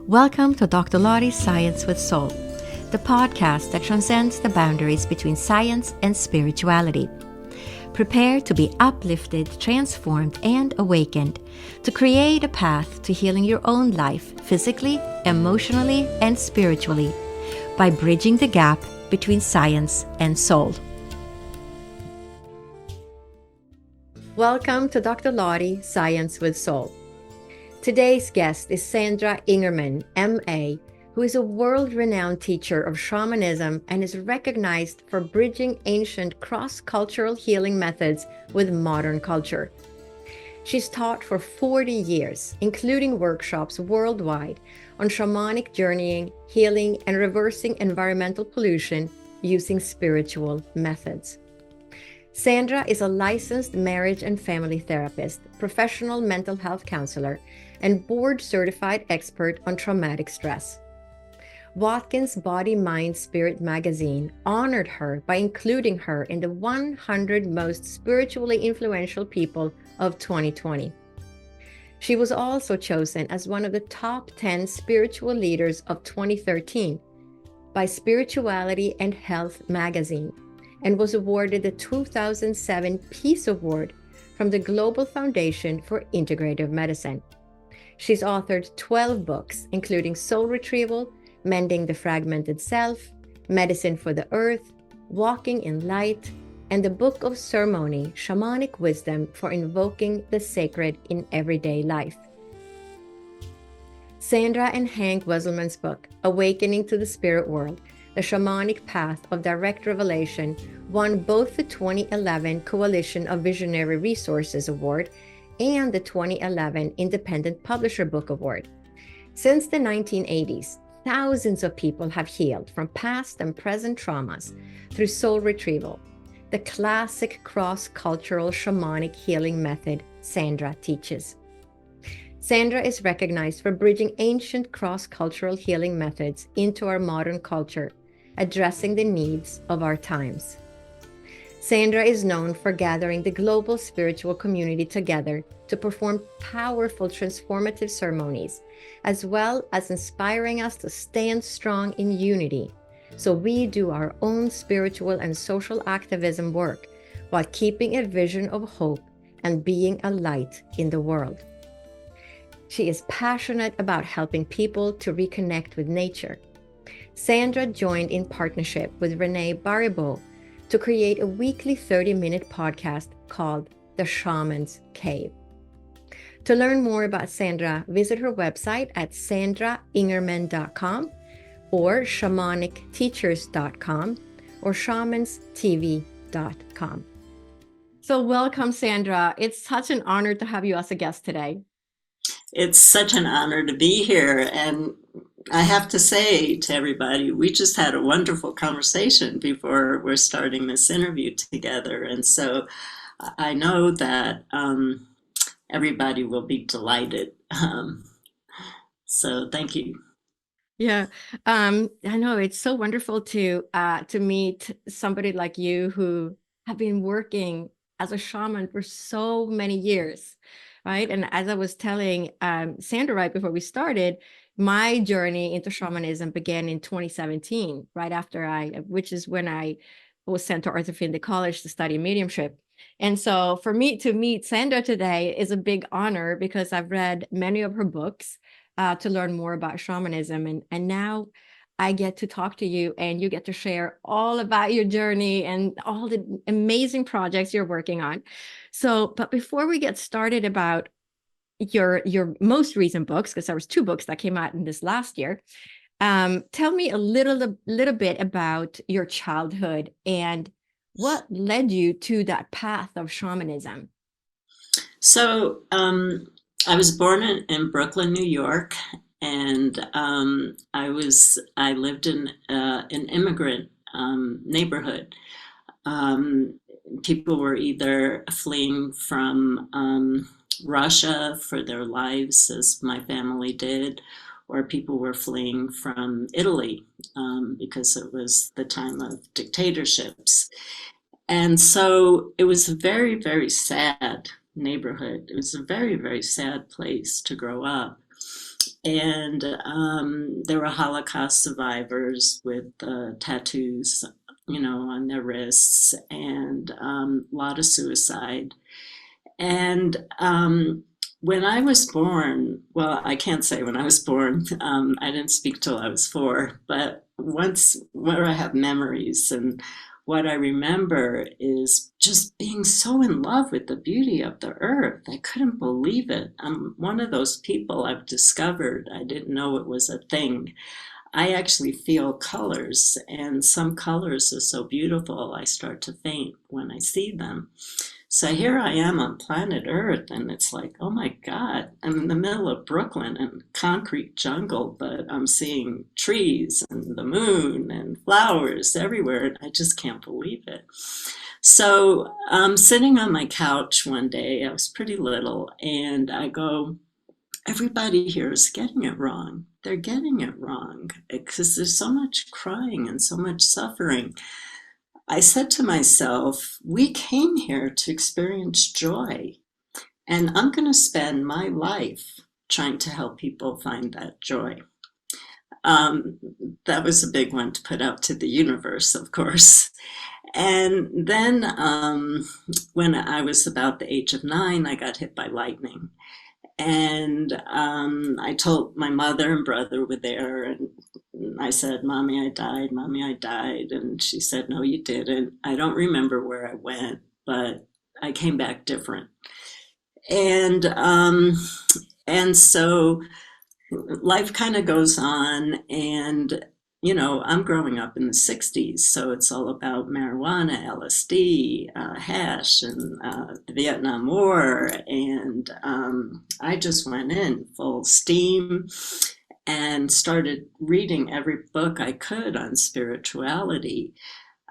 Welcome to Dr. Lottie's Science with Soul, the podcast that transcends the boundaries between science and spirituality. Prepare to be uplifted, transformed, and awakened to create a path to healing your own life physically, emotionally, and spiritually by bridging the gap between science and soul. Welcome to Dr. Lottie Science with Soul. Today's guest is Sandra Ingerman, MA, who is a world-renowned teacher of shamanism and is recognized for bridging ancient cross-cultural healing methods with modern culture. She's taught for 40 years, including workshops worldwide on shamanic journeying, healing, and reversing environmental pollution using spiritual methods. Sandra is a licensed marriage and family therapist, professional mental health counselor, and board-certified expert on traumatic stress. Watkins Body, Mind, Spirit magazine honored her by including her in the 100 most spiritually influential people of 2020. She was also chosen as one of the top 10 spiritual leaders of 2013 by Spirituality and Health magazine, and was awarded the 2007 Peace Award from the Global Foundation for Integrative Medicine. She's authored 12 books, including Soul Retrieval, Mending the Fragmented Self, Medicine for the Earth, Walking in Light, and the Book of Ceremony, Shamanic Wisdom for Invoking the Sacred in Everyday Life. Sandra and Hank Wesselman's book, Awakening to the Spirit World, The Shamanic Path of Direct Revelation, won both the 2011 Coalition of Visionary Resources Award and the 2011 Independent Publisher Book Award. Since the 1980s, thousands of people have healed from past and present traumas through soul retrieval, the classic cross-cultural shamanic healing method Sandra teaches. Sandra is recognized for bridging ancient cross-cultural healing methods into our modern culture, addressing the needs of our times. Sandra is known for gathering the global spiritual community together to perform powerful transformative ceremonies, as well as inspiring us to stand strong in unity, so we do our own spiritual and social activism work while keeping a vision of hope and being a light in the world. She is passionate about helping people to reconnect with nature. Sandra joined in partnership with Renee Baribeau to create a weekly 30-minute podcast called The Shaman's Cave. To learn more about Sandra, visit her website at sandraingerman.com or shamanicteachers.com or shamanstv.com. So welcome, Sandra. It's such an honor to have you as a guest today. It's such an honor to be here. And I have to say to everybody, we just had a wonderful conversation before we're starting this interview together. And so I know that everybody will be delighted. So thank you. Yeah, I know it's so wonderful to meet somebody like you who have been working as a shaman for so many years, right? And as I was telling Sandra right before we started, my journey into shamanism began in 2017, right after which is when I was sent to Arthur Findlay College to study mediumship. And so for me to meet Sandra today is a big honor because I've read many of her books to learn more about shamanism. And now I get to talk to you and you get to share all about your journey and all the amazing projects you're working on. So, but before we get started about your most recent books, because there was 2 books that came out in this last year, tell me a little bit about your childhood and what led you to that path of shamanism. So I was born in Brooklyn, New York, and I lived in an immigrant neighborhood. People were either fleeing from Russia for their lives, as my family did, or people were fleeing from Italy because it was the time of dictatorships. And so it was a very, very sad neighborhood. It was a very, very sad place to grow up. And there were Holocaust survivors with tattoos, on their wrists, and a lot of suicide. And when I was born, well, I can't say when I was born. I didn't speak till I was 4, but once where I have memories, and what I remember is just being so in love with the beauty of the earth. I couldn't believe it. I'm one of those people I've discovered. I didn't know it was a thing. I actually feel colors, and some colors are so beautiful, I start to faint when I see them. So here I am on planet Earth, and it's like, oh my God, I'm in the middle of Brooklyn and concrete jungle, but I'm seeing trees and the moon and flowers everywhere, and I just can't believe it. So I'm sitting on my couch one day, I was pretty little, and I go, everybody here is getting it wrong. They're getting it wrong because there's so much crying and so much suffering. I said to myself, we came here to experience joy, and I'm going to spend my life trying to help people find that joy. Um, that was a big one to put out to the universe, of course. And then when I was about the age of 9, I got hit by lightning. And I told my mother and brother were there, and I said, Mommy, I died. Mommy, I died. And she said, No, you didn't. I don't remember where I went, but I came back different. And so life kind of goes on, and I'm growing up in the 60s, so it's all about marijuana, LSD, hash, and the Vietnam War. And I just went in full steam and started reading every book I could on spirituality.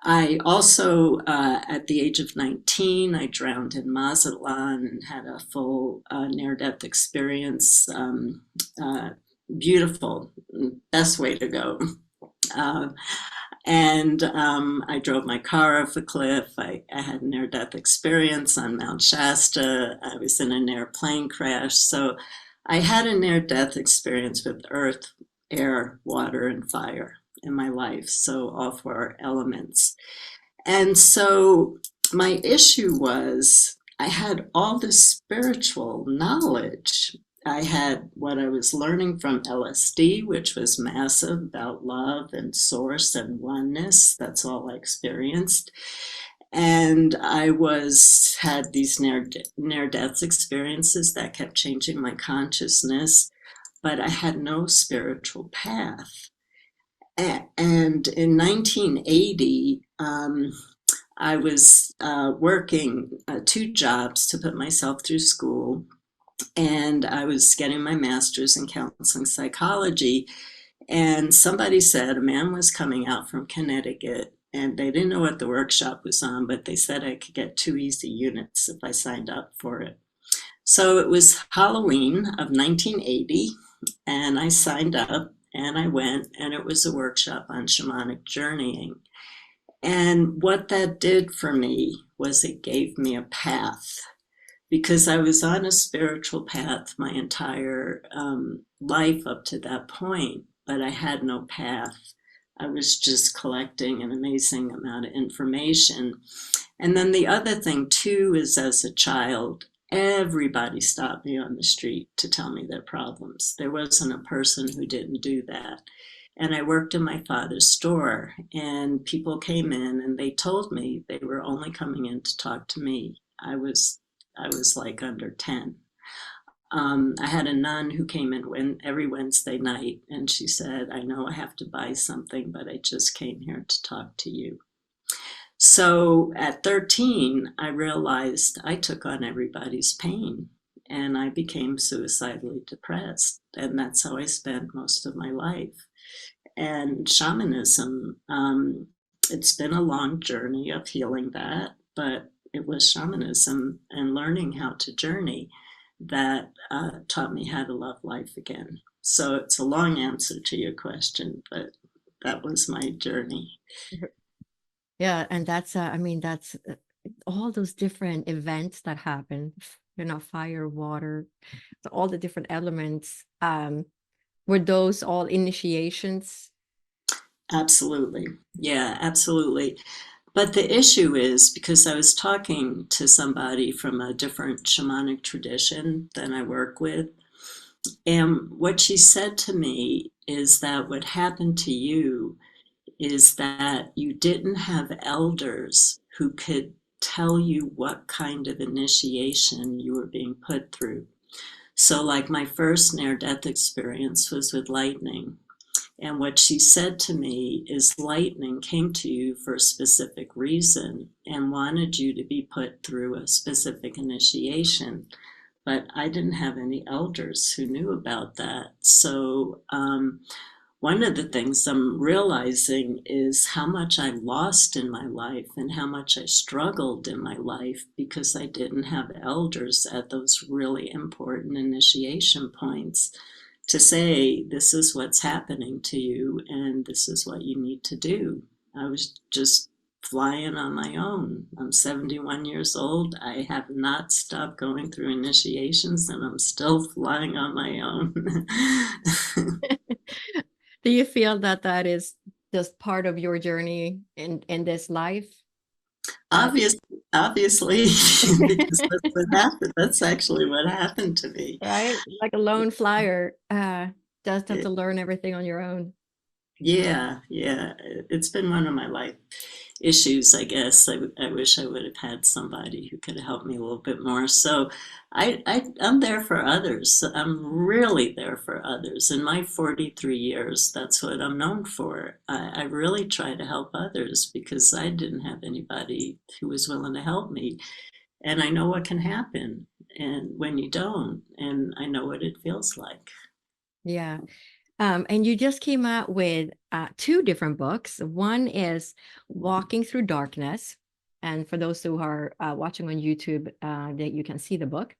I also, at the age of 19, I drowned in Mazatlan and had a full near-death experience. Uh, Beautiful, best way to go. Uh, and I drove my car off a cliff. I had a near-death experience on Mount Shasta. I was in an airplane crash. So I had a near-death experience with earth, air, water, and fire in my life. So all 4 elements. And so my issue was I had all this spiritual knowledge. I had what I was learning from LSD, which was massive about love and source and oneness. That's all I experienced. And I had these near-death experiences that kept changing my consciousness, but I had no spiritual path. And in 1980, I was working 2 jobs to put myself through school, and I was getting my master's in counseling psychology. And somebody said a man was coming out from Connecticut, and they didn't know what the workshop was on, but they said I could get 2 easy units if I signed up for it. So it was Halloween of 1980, and I signed up and I went, and it was a workshop on shamanic journeying. And what that did for me was it gave me a path, because I was on a spiritual path my entire life up to that point, but I had no path. I was just collecting an amazing amount of information. And then the other thing too is, as a child, everybody stopped me on the street to tell me their problems. There wasn't a person who didn't do that. And I worked in my father's store, and people came in and they told me they were only coming in to talk to me. I was like under 10. I had a nun who came in every Wednesday night, and she said, I know I have to buy something, but I just came here to talk to you. So at 13, I realized I took on everybody's pain, and I became suicidally depressed. And that's how I spent most of my life. And shamanism, it's been a long journey of healing that, but it was shamanism and learning how to journey that taught me how to love life again. So it's a long answer to your question, but that was my journey. Yeah, and that's I mean, that's all those different events that happen, fire, water, all the different elements. Were those all initiations? Absolutely. Yeah, absolutely. But the issue is because I was talking to somebody from a different shamanic tradition than I work with, and what she said to me is that what happened to you is that you didn't have elders who could tell you what kind of initiation you were being put through. So, like, my first near death experience was with lightning. And what she said to me is lightning came to you for a specific reason and wanted you to be put through a specific initiation. But I didn't have any elders who knew about that. So, one of the things I'm realizing is how much I lost in my life and how much I struggled in my life because I didn't have elders at those really important initiation points to say, this is what's happening to you and this is what you need to do. I was just flying on my own. I'm 71 years old. I have not stopped going through initiations and I'm still flying on my own. Do you feel that that is just part of your journey in this life? That Obvious, obviously, because that's what happened. That's actually what happened to me. right? Like a lone flyer, just have to learn everything on your own. Yeah, yeah. It's been one of my life issues, I guess. I wish I would have had somebody who could help me a little bit more. So I'm there for others. I'm really there for others. In my 43 years, that's what I'm known for. I really try to help others because I didn't have anybody who was willing to help me. And I know what can happen and when you don't, and I know what it feels like. Yeah. And you just came out with two different books. One is Walking Through Darkness. And for those who are watching on YouTube, that you can see the book.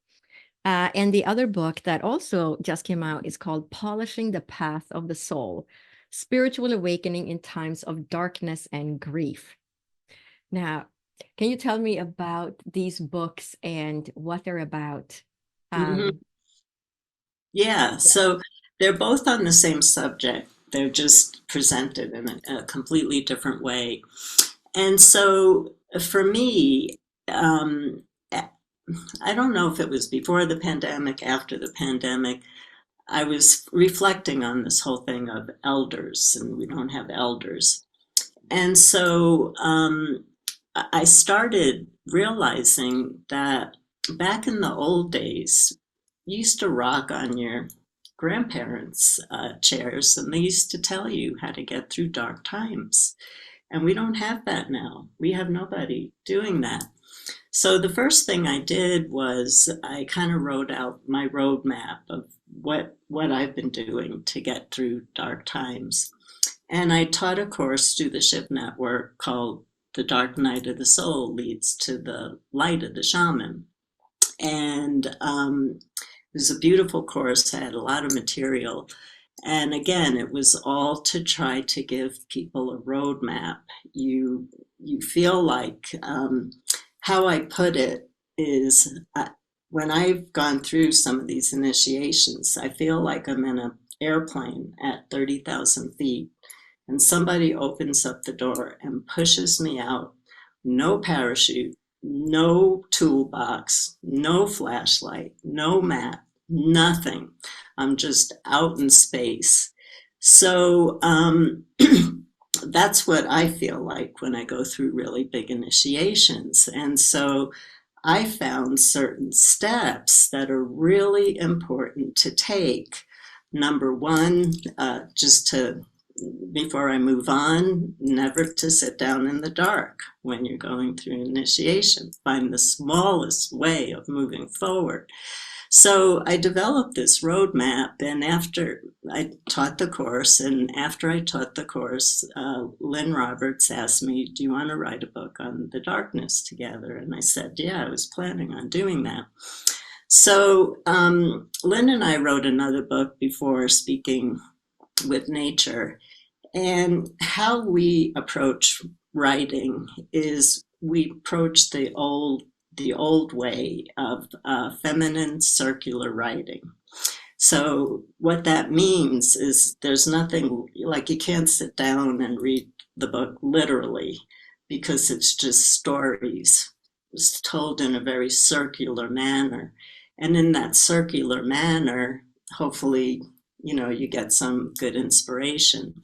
And the other book that also just came out is called Polishing the Path of the Soul, Spiritual Awakening in Times of Darkness and Grief. Now, can you tell me about these books and what they're about? Mhm. Um, Yeah, yeah. so they're both on the same subject. They're just presented in a completely different way. And so for me, um, I don't know if it was before the pandemic, after the pandemic, I was reflecting on this whole thing of elders, and we don't have elders. And so I started realizing that back in the old days, you used to rock on your grandparents' chairs and they used to tell you how to get through dark times. And we don't have that now. We have nobody doing that. So the first thing I did was I kind of wrote out my roadmap of what I've been doing to get through dark times. And I taught a course through the SHIP network called The Dark Night of the Soul Leads to the Light of the Shaman. And it was a beautiful course, I had a lot of material. And again, it was all to try to give people a roadmap. You feel like how I put it is when I've gone through some of these initiations, I feel like I'm in an airplane at 30,000 feet and somebody opens up the door and pushes me out. No parachute, no toolbox, no flashlight, no map, nothing. I'm just out in space. So that's what I feel like when I go through really big initiations. And so I found certain steps that are really important to take. Number one, just to before I move on, never to sit down in the dark when you're going through initiation. Find the smallest way of moving forward. So I developed this roadmap, and after I taught the course, and after I taught the course, Lynn Roberts asked me, "Do you want to write a book on the darkness together?" And I said, "Yeah, I was planning on doing that." So Lynn and I wrote another book before speaking with nature. And how we approach writing is we approach the old way of feminine circular writing. So what that means is there's nothing, like you can't sit down and read the book literally because it's just stories. It's told in a very circular manner. And in that circular manner, hopefully, you get some good inspiration.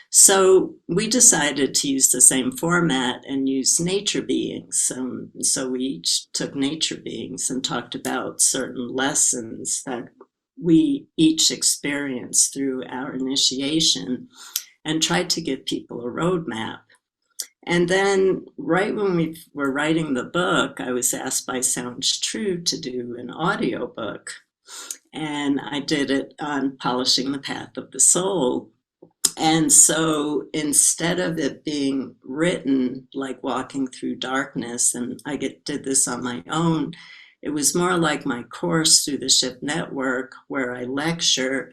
So we decided to use the same format and use nature beings. So we each took nature beings and talked about certain lessons that we each experienced through our initiation and tried to give people a roadmap. And then, right when we were writing the book, I was asked by Sounds True to do an audio book. And I did it on polishing the path of the soul. And so instead of it being written like walking through darkness, and did this on my own, it was more like my course through the Shift Network where I lecture,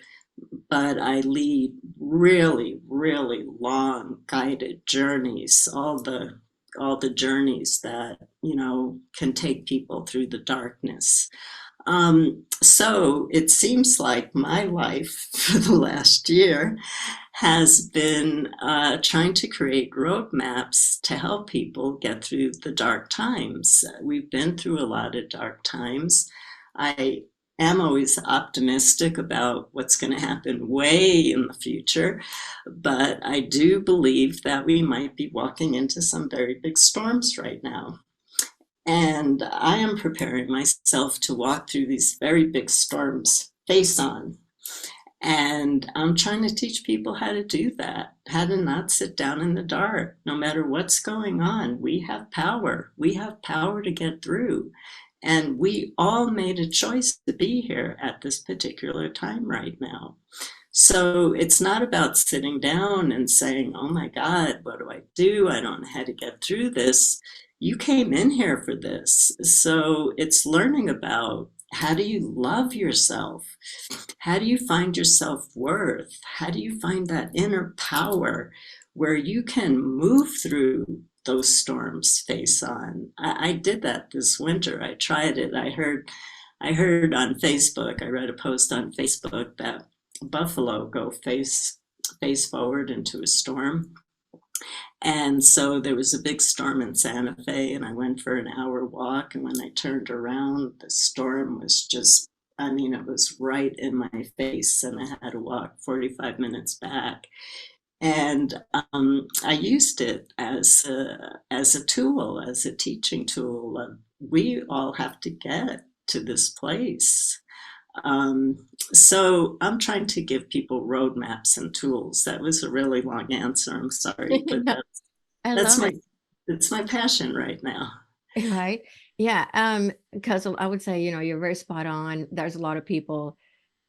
but I lead really, really long guided journeys, all the journeys that, can take people through the darkness. So it seems like my life for the last year has been trying to create roadmaps to help people get through the dark times. We've been through a lot of dark times. I am always optimistic about what's going to happen way in the future, but I do believe that we might be walking into some very big storms right now. And I am preparing myself to walk through these very big storms face on. And I'm trying to teach people how to do that, how to not sit down in the dark. No matter what's going on, we have power. We have power to get through. And we all made a choice to be here at this particular time right now. So it's not about sitting down and saying, oh my God, what do I do? I don't know how to get through this. You came in here for this. So it's learning about how do you love yourself? How do you find your self-worth? How do you find that inner power where you can move through those storms face on? I did that this winter. I tried it. I heard on Facebook, I read a post on Facebook that buffalo go face forward into a storm. And so there was a big storm in Santa Fe, and I went for an hour walk. And when I turned around, the storm was just, it was right in my face, and I had to walk 45 minutes back. And I used it as a tool, as a teaching tool. We all have to get to this place. So I'm trying to give people roadmaps and tools. That was a really long answer. I'm sorry, but I that's love my it. it's my passion right now. Right. Yeah. Because I would say, you're very spot on. There's a lot of people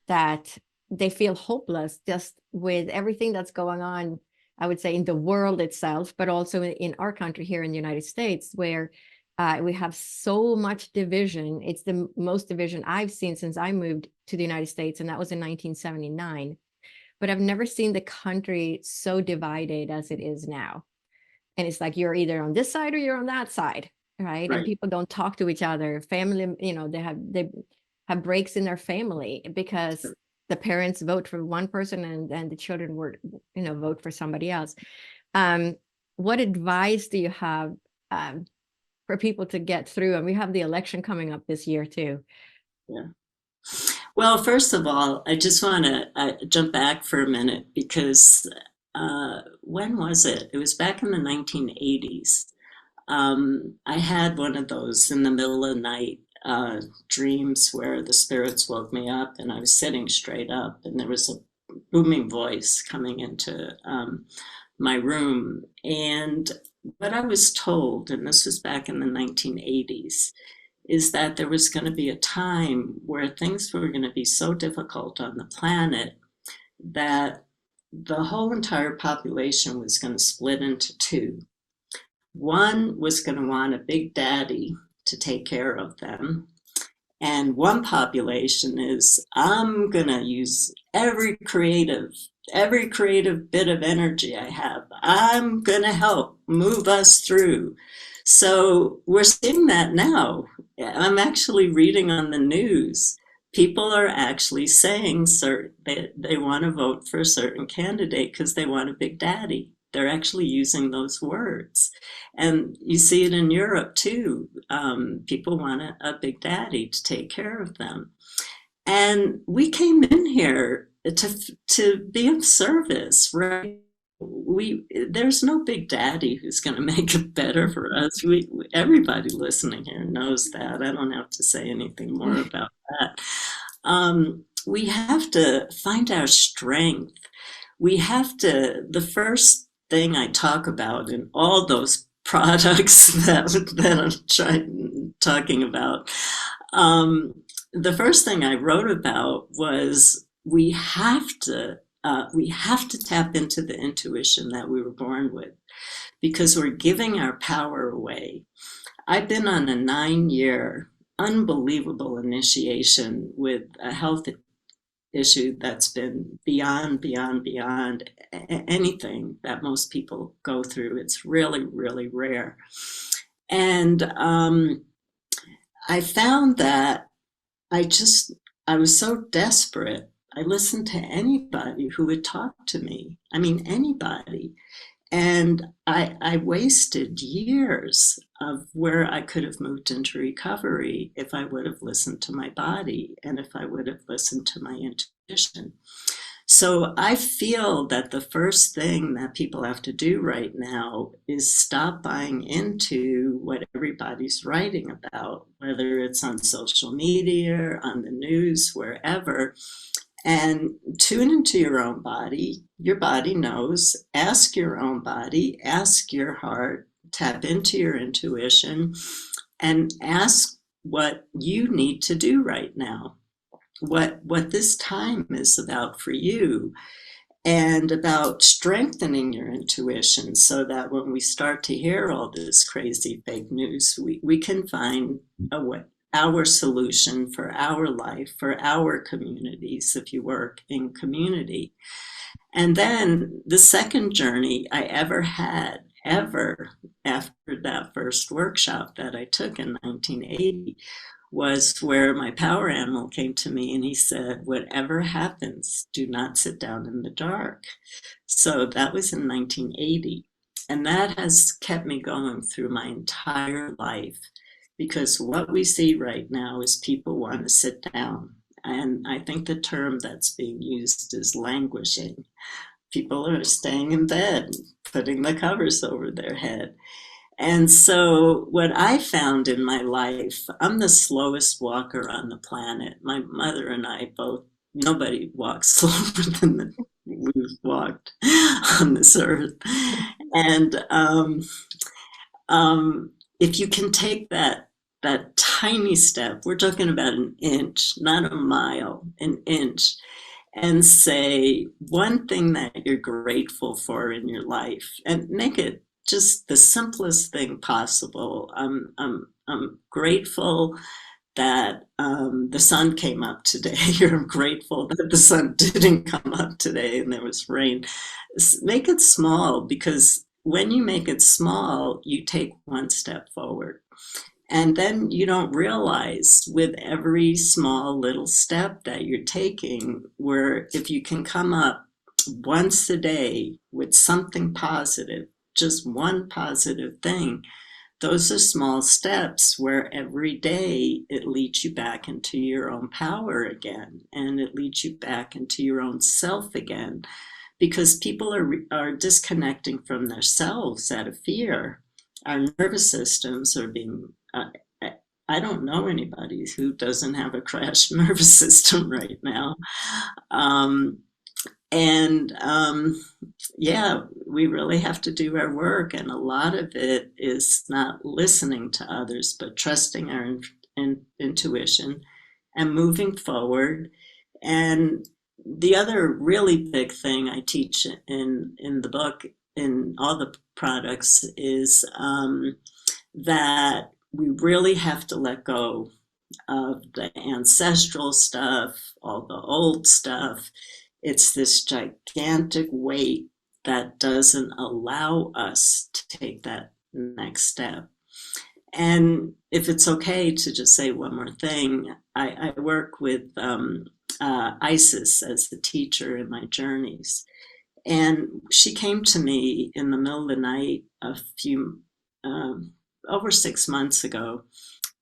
that they feel hopeless just with everything that's going on, I would say, in the world itself, but also in our country here in the United States, where we have so much division. It's the most division I've seen since I moved to the United States, and that was in 1979. But I've never seen the country so divided as it is now. And it's like you're either on this side or you're on that side, right? And Right. people don't talk to each other. Family, they have breaks in their family because the parents vote for one person and the children vote for somebody else. What advice do you have for people to get through? And we have the election coming up this year too. Yeah. Well, first of all, I just want to jump back for a minute because when was it? It was back in the 1980s. I had one of those in the middle of the night dreams where the spirits woke me up and I was sitting straight up and there was a booming voice coming into my room. And what I was told, and this was back in the 1980s, is that there was going to be a time where things were going to be so difficult on the planet that the whole entire population was going to split into two. One was going to want a big daddy to take care of them. And one population is, I'm going to use every creative bit of energy I have. I'm going to help move us through. So we're seeing that now. I'm actually reading on the news people are actually saying they want to vote for a certain candidate because they want a big daddy. They're actually using those words. And you see it in Europe too. People want a big daddy to take care of them. And we came in here to be of service, right? There's no big daddy who's going to make it better for us. Everybody listening here knows that. I don't have to say anything more about that. We have to find our strength. We have to, the first thing I talk about in all those products that I'm talking about, um, the first thing I wrote about was we have to tap into the intuition that we were born with, because we're giving our power away. I've been on a 9-year unbelievable initiation with a health issue that's been beyond anything that most people go through. It's really, really rare. And I found that I was so desperate. I listened to anybody who would talk to me. I mean, anybody. And I wasted years of where I could have moved into recovery if I would have listened to my body and if I would have listened to my intuition. So I feel that the first thing that people have to do right now is stop buying into what everybody's writing about, whether it's on social media, on the news, wherever, and tune into your own body. Your body knows. Ask your own body, ask your heart, tap into your intuition, and ask what you need to do right now. What this time is about for you, and about strengthening your intuition so that when we start to hear all this crazy fake news, we can find a way, our solution for our life, for our communities, if you work in community. And then the second journey I ever had, ever, after that first workshop that I took in 1980, was where my power animal came to me and he said, whatever happens, do not sit down in the dark. So that was in 1980. And that has kept me going through my entire life, because what we see right now is people want to sit down. And I think the term that's being used is languishing. People are staying in bed, putting the covers over their head. And so, what I found in my life, I'm the slowest walker on the planet. My mother and I both, nobody walks slower than we've walked on this earth. And if you can take that tiny step, we're talking about an inch, not a mile, an inch, and say one thing that you're grateful for in your life, and make it just the simplest thing possible. I'm grateful that the sun came up today. I'm grateful that the sun didn't come up today and there was rain. Make it small, because when you make it small, you take one step forward. And then you don't realize with every small little step that you're taking, where if you can come up once a day with something positive, just one positive thing, those are small steps where every day it leads you back into your own power again, and it leads you back into your own self again, because people are disconnecting from themselves out of fear. Our nervous systems are being I don't know anybody who doesn't have a crashed nervous system right now. Um, and yeah, we really have to do our work. And a lot of it is not listening to others, but trusting our intuition and moving forward. And the other really big thing I teach in the book, in all the products, is that we really have to let go of the ancestral stuff, all the old stuff. It's this gigantic weight that doesn't allow us to take that next step. And if it's okay to just say one more thing, I work with Isis as the teacher in my journeys. And she came to me in the middle of the night um, over 6 months ago.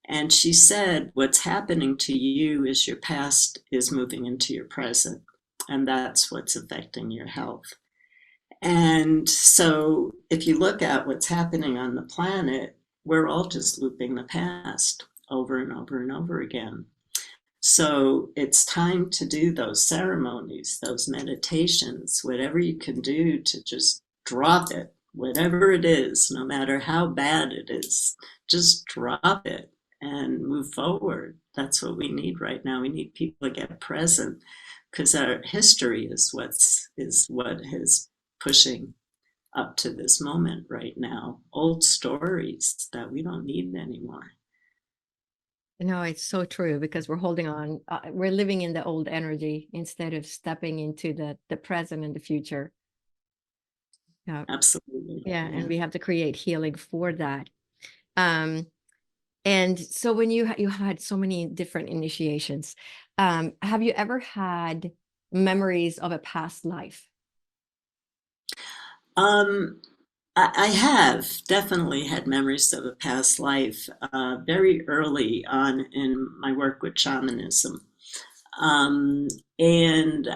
And she said, what's happening to you is your past is moving into your present. And that's what's affecting your health. And so if you look at what's happening on the planet, we're all just looping the past over and over and over again. So it's time to do those ceremonies, those meditations, whatever you can do to just drop it, whatever it is, no matter how bad it is, just drop it and move forward. That's what we need right now. We need people to get present because our history is what is pushing up to this moment right now. Old stories that we don't need anymore. No, it's so true because we're holding on. We're living in the old energy instead of stepping into the present and the future. Yeah, Absolutely. yeah, and Yeah. we have to create healing for that. Um, and so when you had so many different initiations, have you ever had memories of a past life? Um, I have definitely had memories of a past life very early on in my work with shamanism. Um, and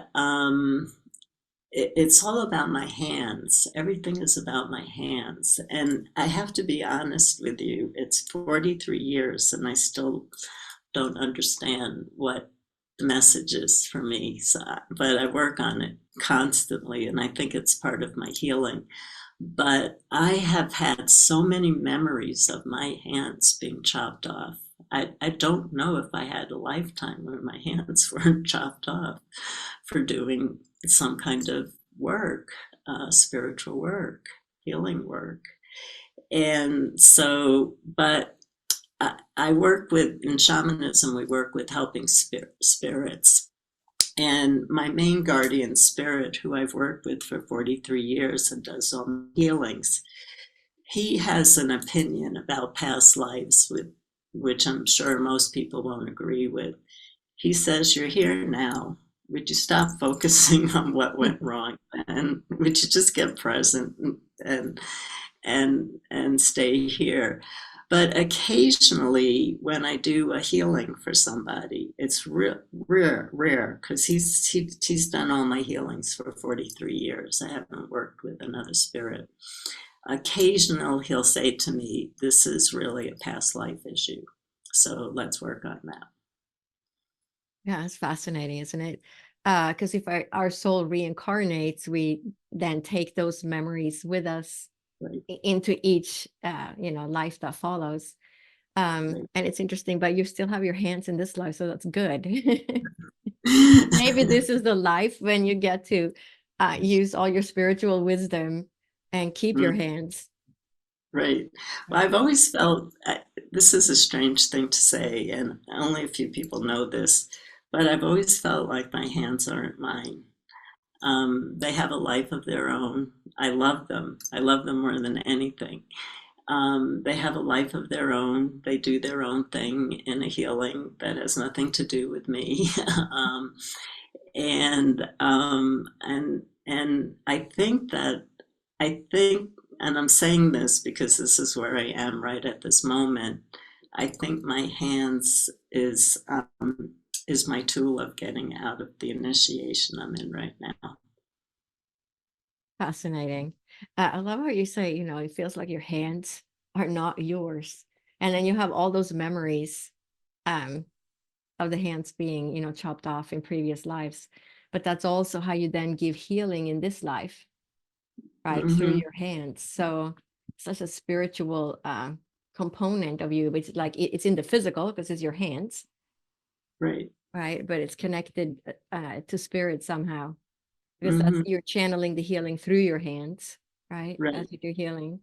it's all about my hands. Everything is about my hands. And I have to be honest with you, it's 43 years and I still don't understand what the message is for me. So, but I work on it constantly and I think it's part of my healing. But I have had so many memories of my hands being chopped off. I don't know if I had a lifetime where my hands weren't chopped off for doing some kind of work, spiritual work, healing work. And so, but I work with, in shamanism, we work with helping spirits. And my main guardian spirit, who I've worked with for 43 years and does all my healings, he has an opinion about past lives, with which I'm sure most people won't agree with. He says, you're here now. Would you stop focusing on what went wrong? And would you just get present and and stay here? But occasionally, when I do a healing for somebody, it's rare, because he's done all my healings for 43 years. I haven't worked with another spirit. Occasional, he'll say to me, "This is really a past life issue, so let's work on that." Yeah, it's fascinating, isn't it? Because if our soul reincarnates, we then take those memories with us Right, into each life that follows. right. And it's interesting, but you still have your hands in this life, so that's good. Maybe this is the life when you get to use all your spiritual wisdom and keep your Mm, hands. right. Well, Right. I've always felt this is a strange thing to say, and only a few people know this, but I've always felt like my hands aren't mine. They have a life of their own. I love them. I love them more than anything. They have a life of their own. They do their own thing in a healing that has nothing to do with me. um, and I think that I think, and I'm saying this because this is where I am right at this moment. I think my hands is my tool of getting out of the initiation I'm in right now. Fascinating. I love how you say, it feels like your hands are not yours. And then you have all those memories um, of the hands being, chopped off in previous lives. But that's also how you then give healing in this life, right? Through Hmm. your hands. So such a spiritual component of you, but it's like it's in the physical because it's your hands, Right. right? But it's connected to spirit somehow because that's Hmm. you're channeling the healing through your hands, right? Right. As you do healing.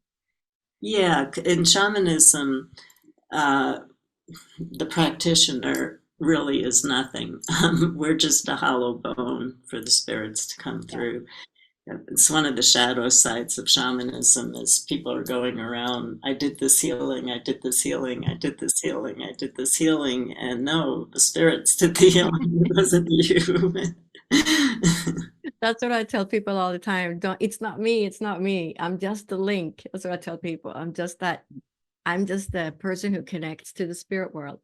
Yeah. In shamanism, uh, the practitioner really is nothing. We're just a hollow bone for the spirits to come Yeah. through. It's one of the shadow sides of shamanism is people are going around, I did this healing, I did this healing, I did this healing, I did this healing, and no, the spirits did the healing, it wasn't you. That's what I tell people all the time. Don't, it's not me, it's not me. I'm just the link. That's what I tell people. I'm just the person who connects to the spirit world.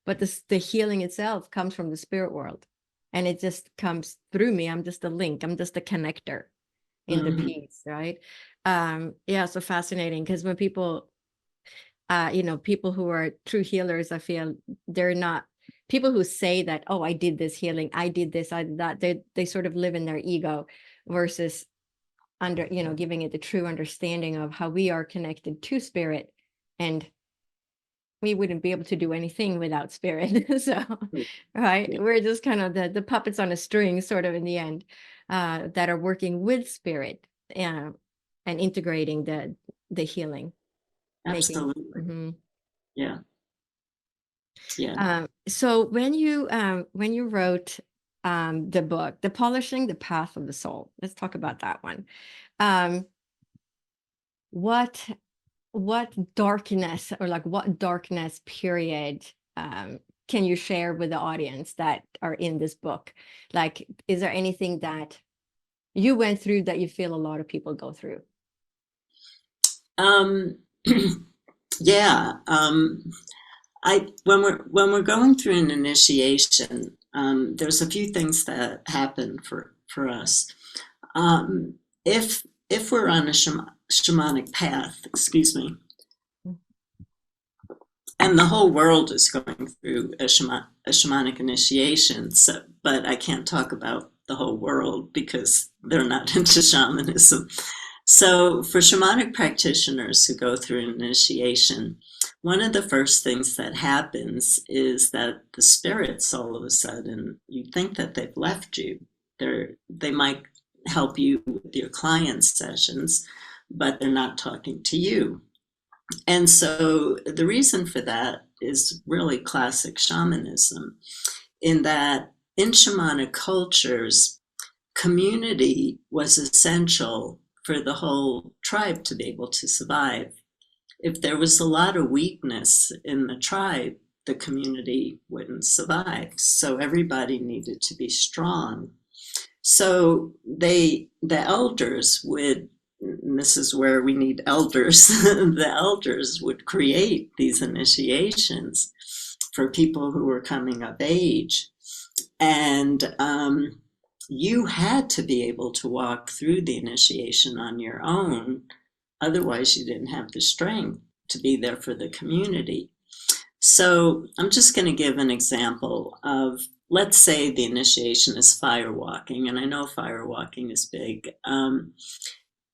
But the healing itself comes from the spirit world. And it just comes through me. I'm just a link. I'm just a connector in the Mhm. piece, right? Yeah, so fascinating. Because when people people who are true healers, I feel they're not people who say that, oh, I did this healing, I did this, I did that. They sort of live in their ego versus giving it the true understanding of how we are connected to spirit, and we wouldn't be able to do anything without spirit. So, right, we're just kind of the puppets on a string, sort of in the end, that are working with spirit, and integrating the healing, making. Absolutely. Mhm. Yeah. Yeah. So when you wrote the book, The Polishing the Path of the Soul, let's talk about that one. Um, what what darkness, or like what darkness period can you share with the audience that are in this book? Like, is there anything that you went through that you feel a lot of people go through? Um, yeah. I when we're going through an initiation, there's a few things that happen for us. Um, if we're on a shamanic path, excuse me, and the whole world is going through a shamanic initiation, so, but I can't talk about the whole world because they're not into shamanism. So, for shamanic practitioners who go through an initiation, one of the first things that happens is that the spirits all of a sudden, you think that they've left you. They might help you with your client sessions, but they're not talking to you. And so the reason for that is really classic shamanism, in that in shamanic cultures, community was essential for the whole tribe to be able to survive. If there was a lot of weakness in the tribe, the community wouldn't survive. So everybody needed to be strong. So the elders would, and this is where we need elders, the elders would create these initiations for people who were coming of age. And you had to be able to walk through the initiation on your own. Otherwise, you didn't have the strength to be there for the community. So I'm just going to give an example of, let's say the initiation is fire walking, and I know fire walking is big.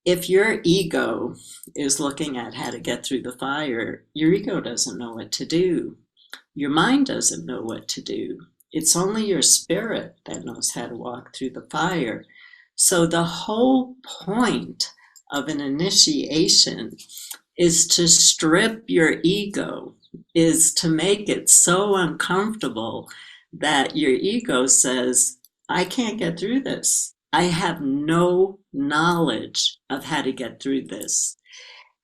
If your ego is looking at how to get through the fire, your ego doesn't know what to do. Your mind doesn't know what to do. It's only your spirit that knows how to walk through the fire. So the whole point of an initiation is to strip your ego, is to make it so uncomfortable that your ego says, I can't get through this. I have no knowledge of how to get through this.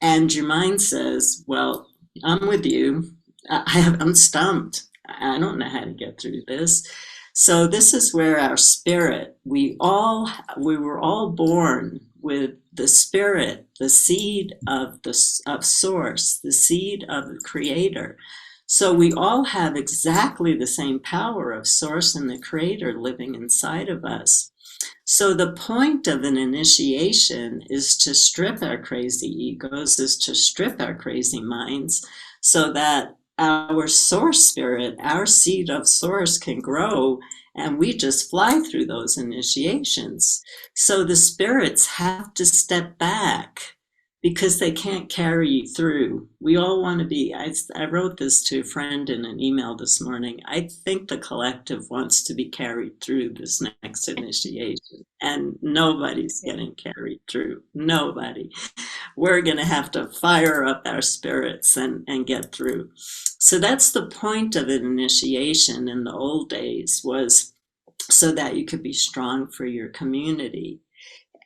And your mind says, well, I'm with you. I'm stumped. I don't know how to get through this. So this is where our spirit, we were all born with the spirit, the seed of source, the seed of the creator. So we all have exactly the same power of source and the creator living inside of us. So the point of an initiation is to strip our crazy egos, is to strip our crazy minds, so that our source spirit, our seed of source, can grow, and we just fly through those initiations. So the spirits have to step back because they can't carry you through. We all want to be, I wrote this to a friend in an email this morning. I think the collective wants to be carried through this next initiation, and nobody's getting carried through. Nobody. We're going to have to fire up our spirits and get through. So that's the point of an initiation in the old days, was so that you could be strong for your community.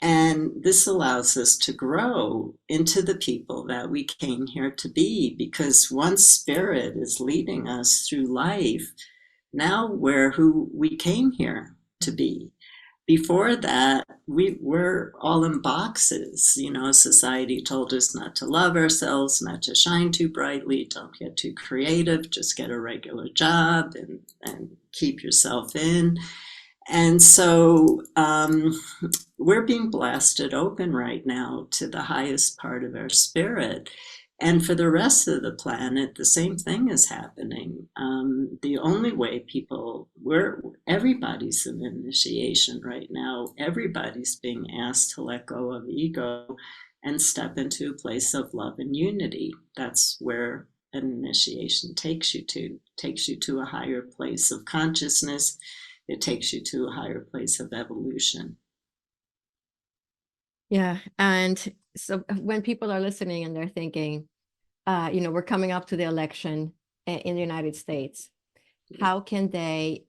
And this allows us to grow into the people that we came here to be, because once spirit is leading us through life, now we're who we came here to be. Before that, we were all in boxes. You know, society told us not to love ourselves, not to shine too brightly, don't get too creative, just get a regular job and keep yourself in. And so we're being blasted open right now to the highest part of our spirit. And for the rest of the planet, the same thing is happening. The only way everybody's in initiation right now. Everybody's being asked to let go of ego and step into a place of love and unity. That's where an initiation takes you to a higher place of consciousness. It takes you to a higher place of evolution. Yeah. And so when people are listening and they're thinking, we're coming up to the election in the United States, how can they,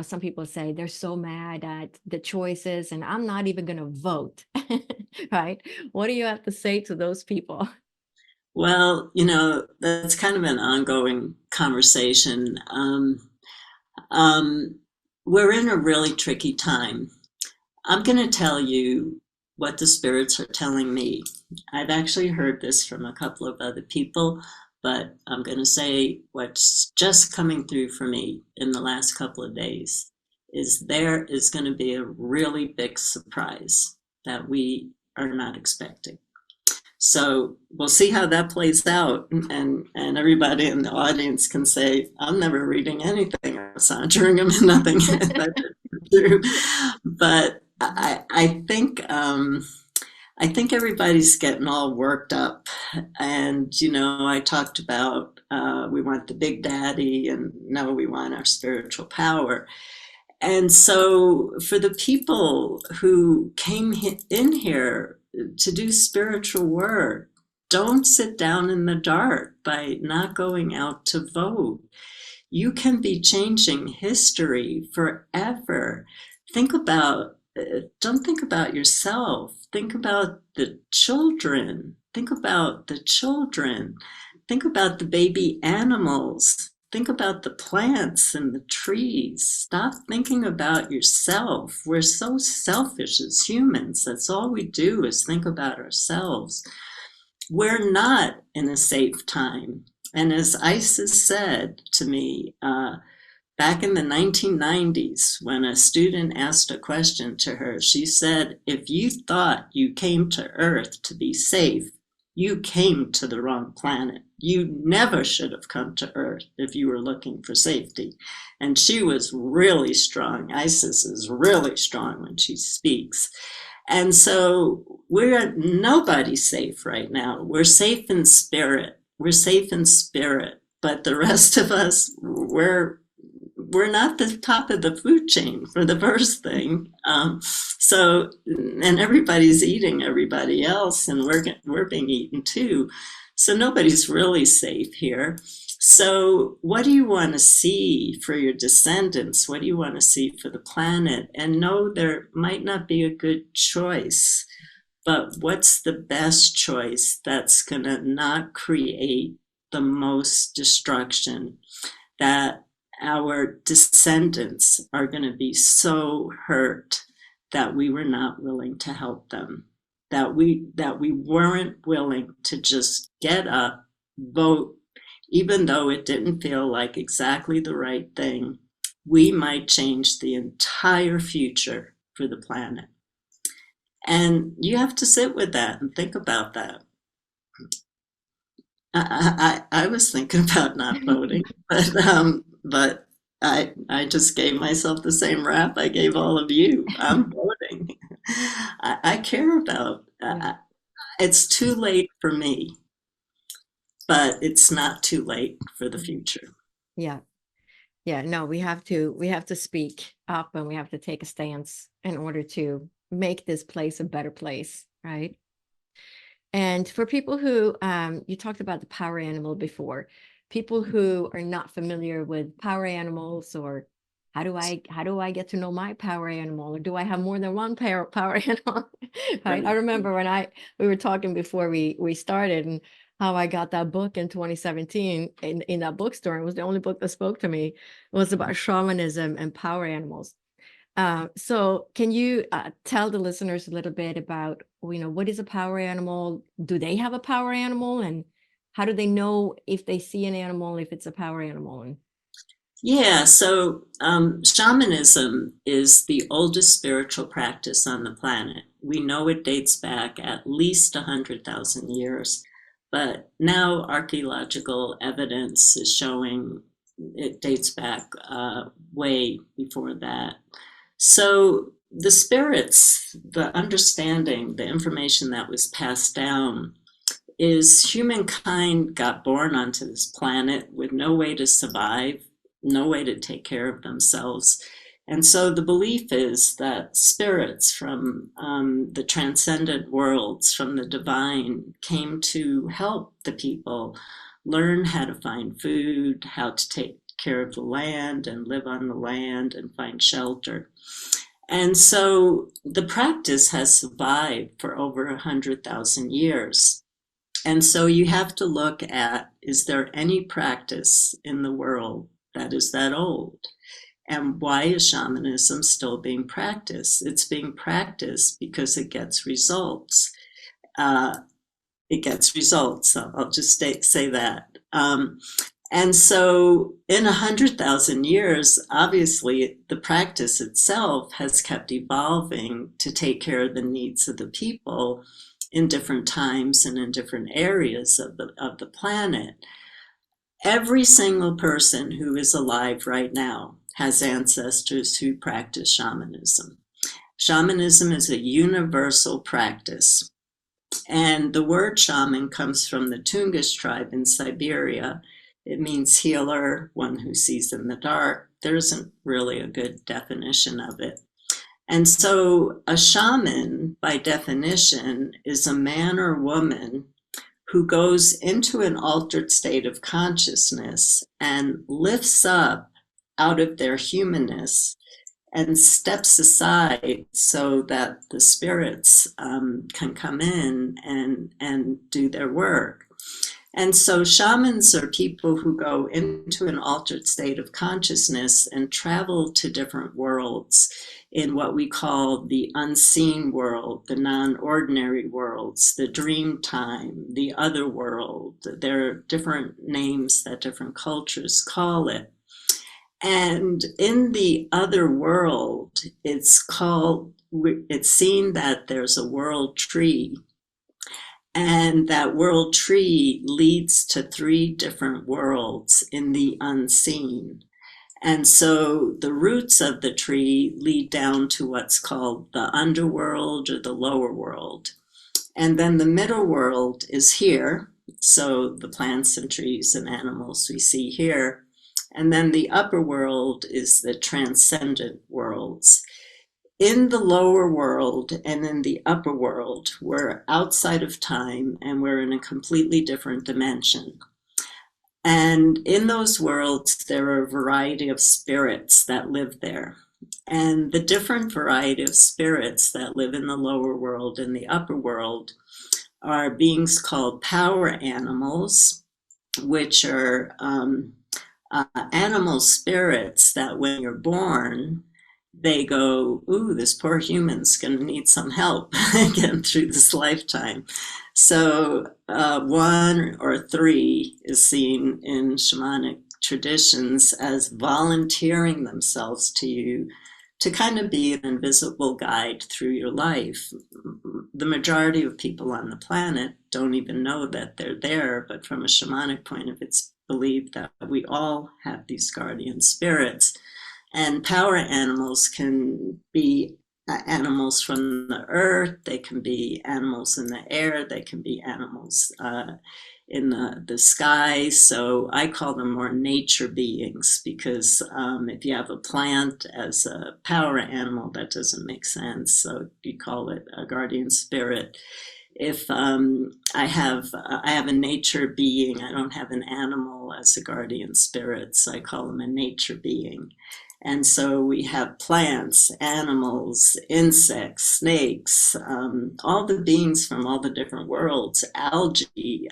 some people say they're so mad at the choices and I'm not even going to vote, right? What do you have to say to those people? Well, that's kind of an ongoing conversation. We're in a really tricky time. I'm going to tell you what the spirits are telling me. I've actually heard this from a couple of other people, but I'm going to say what's just coming through for me in the last couple of days is there is going to be a really big surprise that we are not expecting. So we'll see how that plays out, and everybody in the audience can say, "I'm never reading anything of Sandra Ingerman, nothing that's true." But I think everybody's getting all worked up, and I talked about we want the big daddy, and no, we want our spiritual power. And so for the people who came in here to do spiritual work, don't sit down in the dark by not going out to vote. You can be changing history forever. Think about, don't think about yourself. Think about the children. Think about the children. Think about the baby animals. Think about the plants and the trees. Stop thinking about yourself. We're so selfish as humans. That's all we do is think about ourselves. We're not in a safe time. And as Isis said to me back in the 1990s, when a student asked a question to her, she said, "If you thought you came to Earth to be safe, you came to the wrong planet. You never should have come to Earth if you were looking for safety." And she was really strong. Isis is really strong when she speaks. And so nobody's safe right now. We're safe in spirit. We're safe in spirit. But the rest of us, we're not the top of the food chain for the first thing. And everybody's eating everybody else, and we're being eaten too. So nobody's really safe here. So what do you want to see for your descendants? What do you want to see for the planet? And no, there might not be a good choice, but what's the best choice that's going to not create the most destruction, that our descendants are going to be so hurt that we were not willing to help them, that we weren't willing to just get up, vote, even though it didn't feel like exactly the right thing. We might change the entire future for the planet. And you have to sit with that and think about that. I was thinking about not voting, but I just gave myself the same rap I gave all of you. I'm voting. I care about. It's too late for me, but it's not too late for the future. Yeah. Yeah. No, we have to speak up and we have to take a stance in order to make this place a better place, right? And for people who, you talked about the power animal before, people who are not familiar with power animals or how do I get to know my power animal, or do I have more than one power animal? Right. I Right. remember when we were talking before we started, and how I got that book in 2017 in that bookstore. It was the only book that spoke to me. It was about shamanism and power animals. So can you tell the listeners a little bit about, what is a power animal? Do they have a power animal? And how do they know if they see an animal, if it's a power animal? And Yeah, so shamanism is the oldest spiritual practice on the planet. We know it dates back at least 100,000 years, but now archaeological evidence is showing it dates back way before that. So the spirits, the understanding, the information that was passed down is humankind got born onto this planet with no way to survive, no way to take care of themselves. And so the belief is that spirits from the transcendent worlds, from the divine, came to help the people learn how to find food, how to take care of the land and live on the land and find shelter. And so the practice has survived for over 100,000 years. And so you have to look at, is there any practice in the world that is that old? And why is shamanism still being practiced? It's being practiced because it gets results. Uh, it gets results. So I'll just say that. And so in 100,000 years, obviously the practice itself has kept evolving to take care of the needs of the people in different times and in different areas of the planet. Every single person who is alive right now has ancestors who practice shamanism. Shamanism is a universal practice. And the word shaman comes from the Tungus tribe in Siberia. It means healer, one who sees in the dark. There isn't really a good definition of it. And so a shaman, by definition, is a man or woman who goes into an altered state of consciousness and lifts up out of their humanness and steps aside so that the spirits can come in and do their work. And so shamans are people who go into an altered state of consciousness and travel to different worlds in what we call the unseen world, the non-ordinary worlds, the dream time, the other world. There are different names that different cultures call it. And in the other world, it's seen that there's a world tree, and that world tree leads to 3 different worlds in the unseen. And so the roots of the tree lead down to what's called the underworld or the lower world. And then the middle world is here. So the plants and trees and animals we see here. And then the upper world is the transcendent worlds. In the lower world and in the upper world, we're outside of time and we're in a completely different dimension. And in those worlds, there are a variety of spirits that live there. And the different variety of spirits that live in the lower world and the upper world are beings called power animals, which are animal spirits that when you're born, they go, ooh, this poor human's going to need some help getting through this lifetime. So 1 or 3 is seen in shamanic traditions as volunteering themselves to you to kind of be an invisible guide through your life. The majority of people on the planet don't even know that they're there, but from a shamanic point of view, it's believed that we all have these guardian spirits. And power animals can be animals from the earth, they can be animals in the air, they can be animals in the sky. So I call them more nature beings, because if you have a plant as a power animal, that doesn't make sense. So you call it a guardian spirit. If I have a nature being, I don't have an animal as a guardian spirit, so I call them a nature being. And so we have plants, animals, insects, snakes, all the beings from all the different worlds, algae.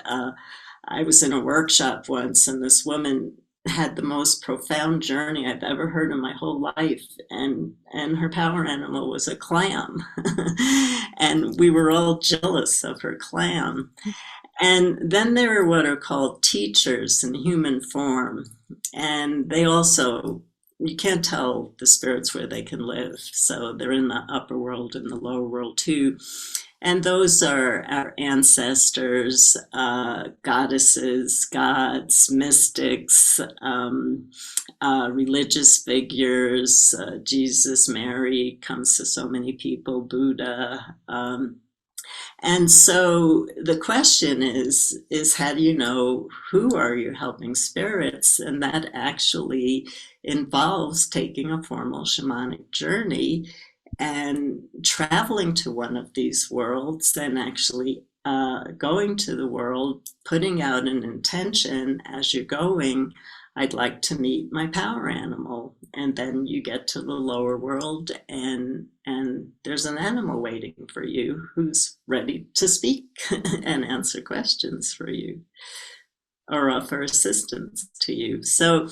I was in a workshop once, and this woman had the most profound journey I've ever heard in my whole life, and her power animal was a clam, and we were all jealous of her clam. And then there are what are called teachers in human form, and they also, you can't tell the spirits where they can live, so they're in the upper world and the lower world too. And those are our ancestors, goddesses, gods, mystics, religious figures. Jesus, Mary comes to so many people, Buddha. And so the question is how do you know who are you helping spirits? And that actually involves taking a formal shamanic journey and traveling to one of these worlds, and actually going to the world, putting out an intention as you're going. I'd like to meet my power animal, and then you get to the lower world, and there's an animal waiting for you who's ready to speak and answer questions for you or offer assistance to you. So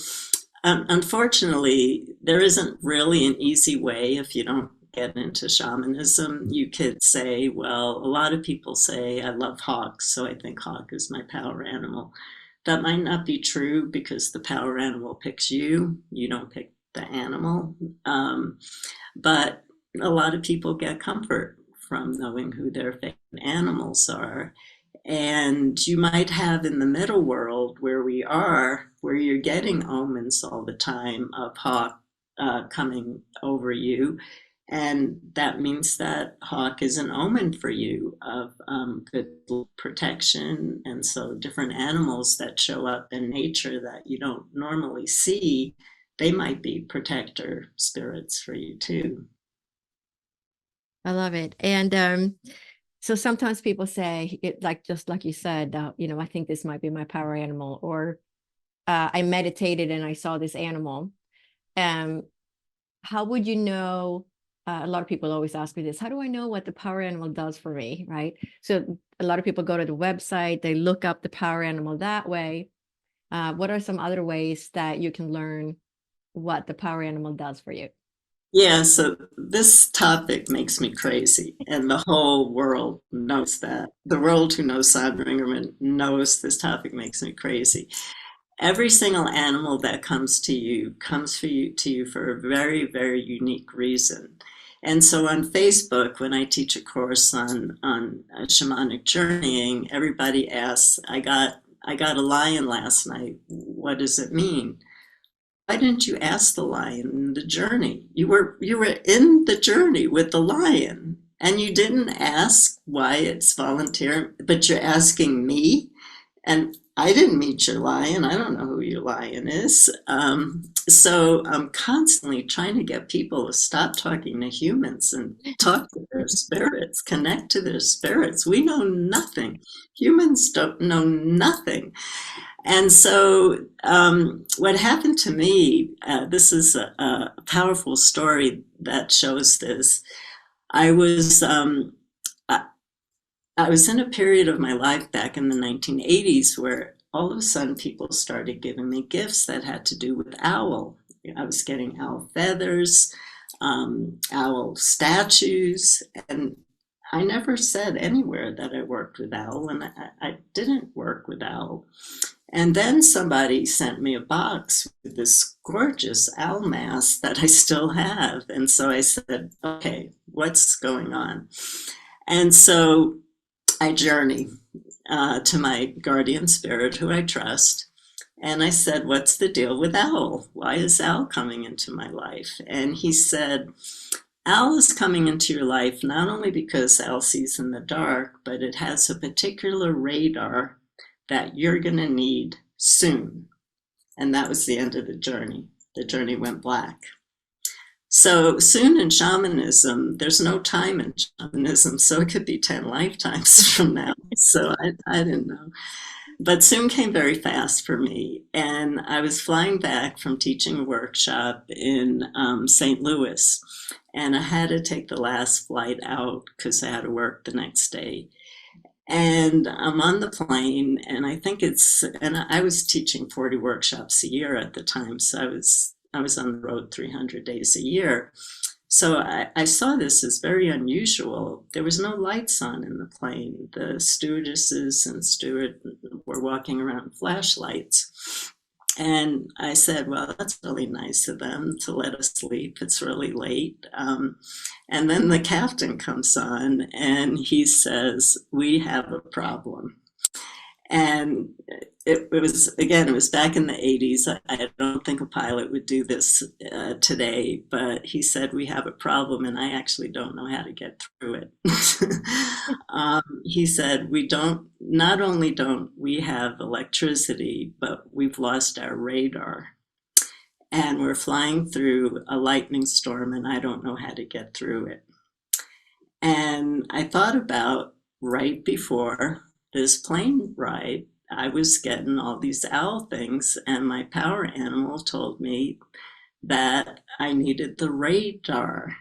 unfortunately, there isn't really an easy way if you don't get into shamanism. You could say, well, a lot of people say, I love hawks, so I think hawk is my power animal. That might not be true because the power animal picks you. You don't pick the animal. But a lot of people get comfort from knowing who their favorite animals are. And you might have in the middle world where we are, where you're getting omens all the time of hawk coming over you. And that means that hawk is an omen for you of good protection. And so different animals that show up in nature that you don't normally see, they might be protector spirits for you too. I love it. And so sometimes people say, like just like you said, I think this might be my power animal, or I meditated and I saw this animal. How would you know? A lot of people always ask me this: how do I know what the power animal does for me? Right. So a lot of people go to the website, they look up the power animal that way. What are some other ways that you can learn what the power animal does for you? Yeah, so this topic makes me crazy, and the whole world knows that. The world who knows Sandra Ingerman knows this topic makes me crazy. Every single animal that comes to you for a very, very unique reason. And so on Facebook, when I teach a course on shamanic journeying, everybody asks, I got a lion last night. What does it mean? Why didn't you ask the lion in the journey? You were in the journey with the lion, and you didn't ask why it's volunteer, but you're asking me, and I didn't meet your lion. I don't know who your lion is. So I'm constantly trying to get people to stop talking to humans and talk to their spirits, connect to their spirits. We know nothing. Humans don't know nothing. And so what happened to me, this is a powerful story that shows this. I was I was in a period of my life back in the 1980s where all of a sudden people started giving me gifts that had to do with owl. I was getting owl feathers, owl statues, and I never said anywhere that I worked with owl, and I didn't work with owl. And then somebody sent me a box with this gorgeous owl mask that I still have. And so I said, okay, what's going on? And so I journey to my guardian spirit, who I trust. And I said, what's the deal with owl? Why is owl coming into my life? And he said, owl is coming into your life not only because owl sees in the dark, but it has a particular radar that you're going to need soon. And that was the end of the journey. The journey went black. So soon in shamanism, there's no time in shamanism, so it could be 10 lifetimes from now. So I didn't know. But soon came very fast for me. And I was flying back from teaching a workshop in St. Louis. And I had to take the last flight out because I had to work the next day. And I'm on the plane, and and I was teaching 40 workshops a year at the time. So I was on the road 300 days a year. So I saw this as very unusual. There was no lights on in the plane. The stewardesses and steward were walking around with flashlights. And I said, well, that's really nice of them to let us sleep. It's really late. And then the captain comes on and he says, we have a problem. And it was back in the 80s. I don't think a pilot would do this today, but he said, we have a problem, and I actually don't know how to get through it. He said, not only don't we have electricity, but we've lost our radar. And we're flying through a lightning storm, and I don't know how to get through it. And I thought about right before this plane ride, I was getting all these owl things, and my power animal told me that I needed the radar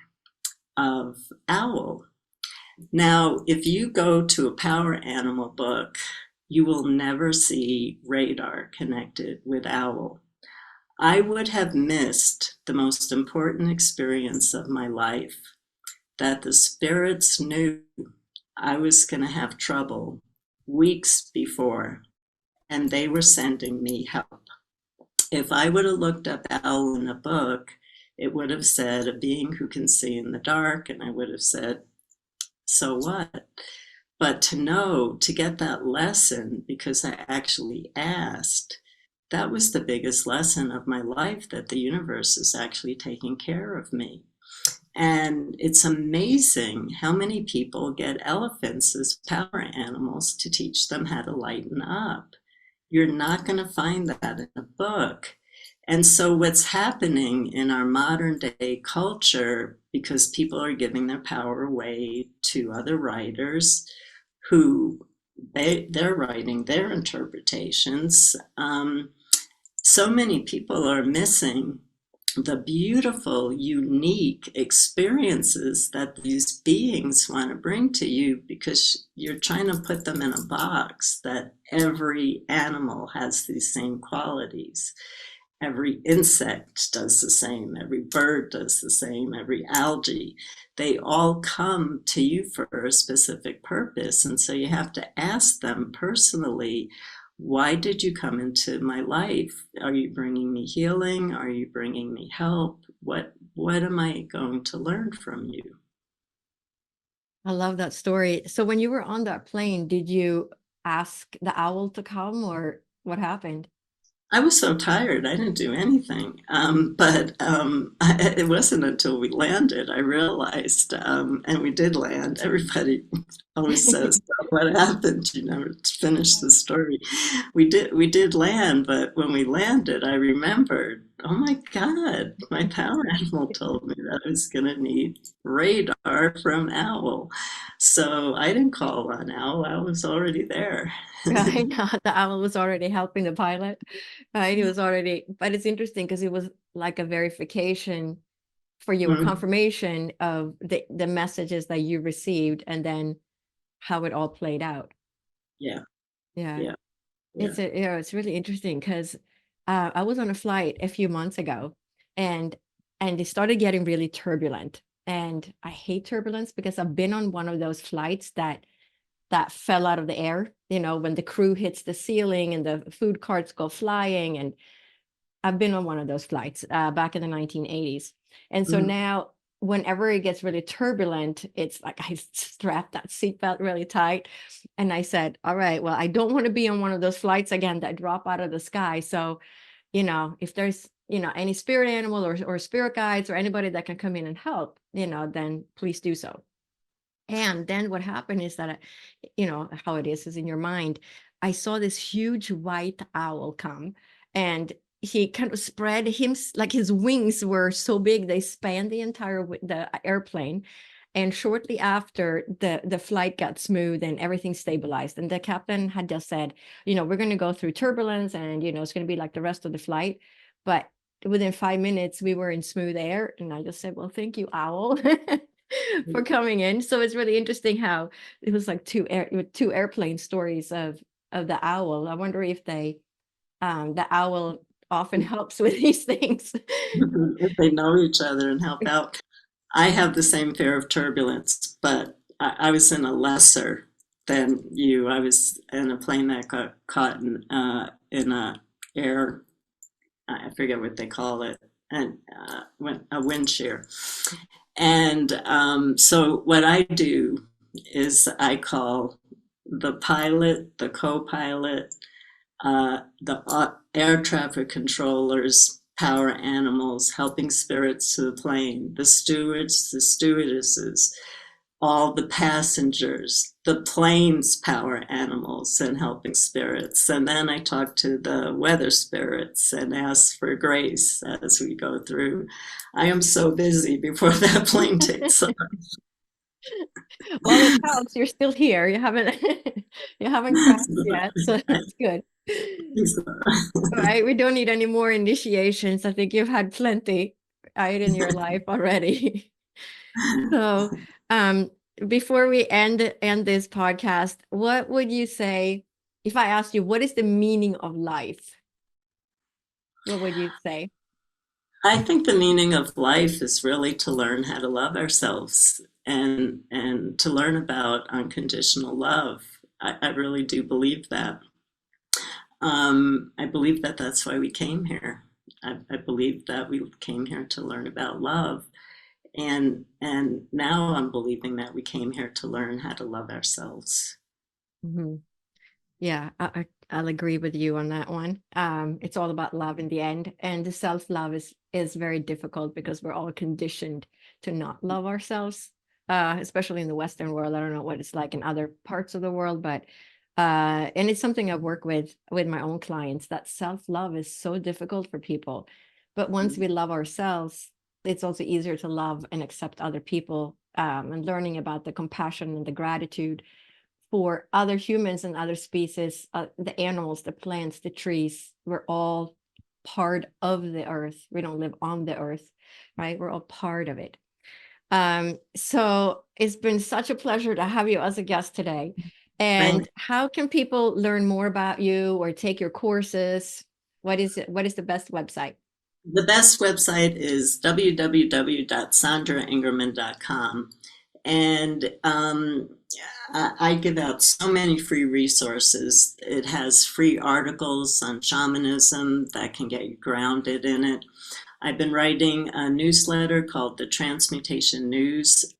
of owl. Now, if you go to a power animal book, you will never see radar connected with owl. I would have missed the most important experience of my life, that the spirits knew I was going to have trouble weeks before, and they were sending me help. If I would have looked up owl in a book, it would have said a being who can see in the dark, and I would have said, so what? But to get that lesson, because I actually asked, that was the biggest lesson of my life, that the universe is actually taking care of me. And it's amazing how many people get elephants as power animals to teach them how to lighten up. You're not going to find that in a book. And so what's happening in our modern day culture, because people are giving their power away to other writers who they're writing their interpretations, so many people are missing the beautiful, unique experiences that these beings want to bring to you, because you're trying to put them in a box that every animal has these same qualities. Every insect does the same, every bird does the same, every algae. They all come to you for a specific purpose. And so you have to ask them personally, why did you come into my life? Are you bringing me healing? Are you bringing me help? What am I going to learn from you? I love that story. So when you were on that plane, did you ask the owl to come, or what happened? I was so tired, I didn't do anything. It wasn't until we landed I realized, and we did land. Everybody always says, "What happened? You never finished the story." We did land, but when we landed, I remembered, oh my God, my power animal told me that I was going to need radar from Owl. So I didn't call on Owl. Owl was already there. Right. The owl was already helping the pilot. Right. He was already, but it's interesting because it was like a verification for you, a Mhm. confirmation of the messages that you received, and then how it all played out. Yeah, Yeah. yeah, yeah. It's really interesting because I was on a flight a few months ago, and it started getting really turbulent. And I hate turbulence because I've been on one of those flights that fell out of the air, when the crew hits the ceiling and the food carts go flying. And I've been on one of those flights back in the 1980s. And so Mhm. now, whenever it gets really turbulent, it's like I strap that seatbelt really tight. And I said, all right, well, I don't want to be on one of those flights again that drop out of the sky. So, if there's, any spirit animal or spirit guides or anybody that can come in and help, then please do so. And then what happened is that, how it is in your mind. I saw this huge white owl come, and he kind of spread him, like his wings were so big, they spanned the entire the airplane. And shortly after, the flight got smooth and everything stabilized. And the captain had just said, we're going to go through turbulence and, it's going to be like the rest of the flight. But within 5 minutes, we were in smooth air. And I just said, well, thank you, Owl, for coming in. So it's really interesting how it was like two airplane stories of the owl. I wonder if the owl often helps with these things. If they know each other and help out. I have the same fear of turbulence, but I was in a lesser than you. I was in a plane that got caught in a air, I forget what they call it, and a wind shear. And so what I do is I call the pilot, the co-pilot, the air traffic controllers, power animals, helping spirits to the plane, the stewards, the stewardesses, all the passengers, the plane's power animals and helping spirits. And then I talk to the weather spirits and ask for grace as we go through. I am so busy before that plane takes off. Well, it helps. You're still here. You haven't crashed yet, so that's good. All right, we don't need any more initiations. I think you've had plenty right in your life already. So, before we end this podcast, what would you say if I asked you what is the meaning of life? What would you say? I think the meaning of life is really to learn how to love ourselves and to learn about unconditional love. I really do believe that. I believe that that's why we came here. I believe that we came here to learn about love, and now I'm believing that we came here to learn how to love ourselves. Mm-hmm. Yeah, I'll agree with you on that one. It's all about love in the end, and the self-love is very difficult because we're all conditioned to not love ourselves, especially in the Western world. I don't know what it's like in other parts of the world, but and it's something I've worked with my own clients, that self-love is so difficult for people. But once we love ourselves, it's also easier to love and accept other people, and learning about the compassion and the gratitude for other humans and other species, the animals, the plants, the trees. We're all part of the earth. We don't live on the earth, right? We're all part of it. So it's been such a pleasure to have you as a guest today. And how can people learn more about you or take your courses? What is it? What is the best website? The best website is www.sandraingerman.com. And I give out so many free resources. It has free articles on shamanism that can get you grounded in it. I've been writing a newsletter called the Transmutation News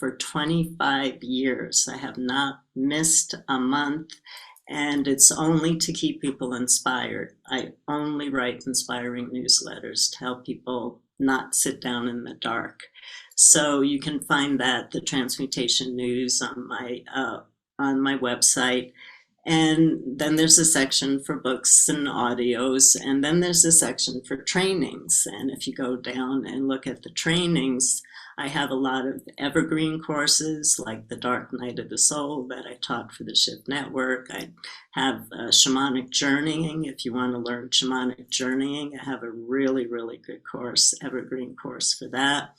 for 25 years. I have not missed a month, and it's only to keep people inspired. I only write inspiring newsletters to help people not sit down in the dark. So you can find that, the Transmutation News, on my website. And then there's a section for books and audios, and then there's a section for trainings. And if you go down and look at the trainings, I have a lot of evergreen courses like the Dark Night of the Soul that I taught for the Shift Network. I have shamanic journeying. If you want to learn shamanic journeying, I have a really, really good course, evergreen course for that.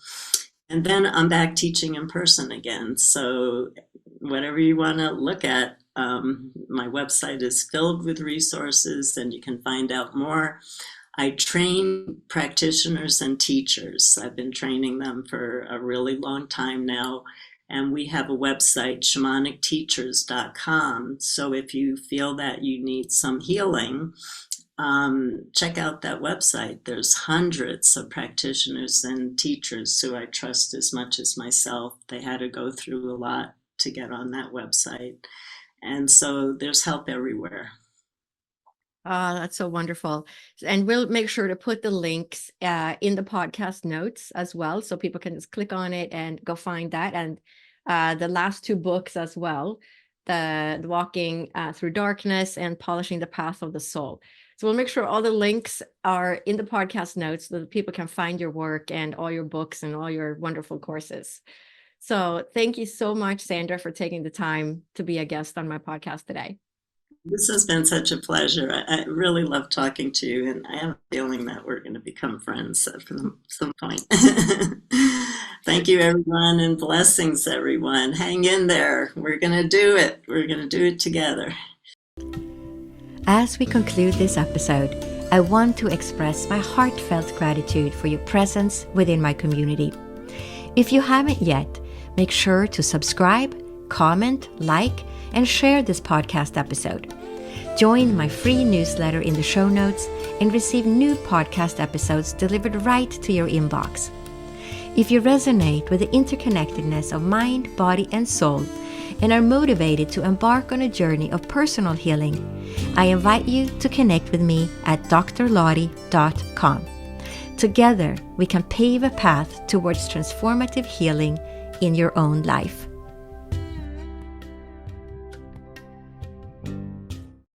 And then I'm back teaching in person again. So whatever you want to look at, my website is filled with resources and you can find out more. I train practitioners and teachers. I've been training them for a really long time now. And we have a website, shamanicteachers.com. So if you feel that you need some healing, check out that website. There's hundreds of practitioners and teachers who I trust as much as myself. They had to go through a lot to get on that website. And so there's help everywhere. That's so wonderful. And we'll make sure to put the links in the podcast notes as well, so people can just click on it and go find that. And the last two books as well, the Walking Through Darkness and Polishing the Path of the Soul. So we'll make sure all the links are in the podcast notes so that people can find your work and all your books and all your wonderful courses. So thank you so much, Sandra, for taking the time to be a guest on my podcast today. This has been such a pleasure. I really love talking to you, and I have a feeling that we're going to become friends at some point. Thank you, everyone, and blessings, everyone. Hang in there. We're going to do it. We're going to do it together. As we conclude this episode, I want to express my heartfelt gratitude for your presence within my community. If you haven't yet, make sure to subscribe, comment, like, and share this podcast episode. Join my free newsletter in the show notes and receive new podcast episodes delivered right to your inbox. If you resonate with the interconnectedness of mind, body, and soul, and are motivated to embark on a journey of personal healing, I invite you to connect with me at drlottie.com. Together, we can pave a path towards transformative healing in your own life.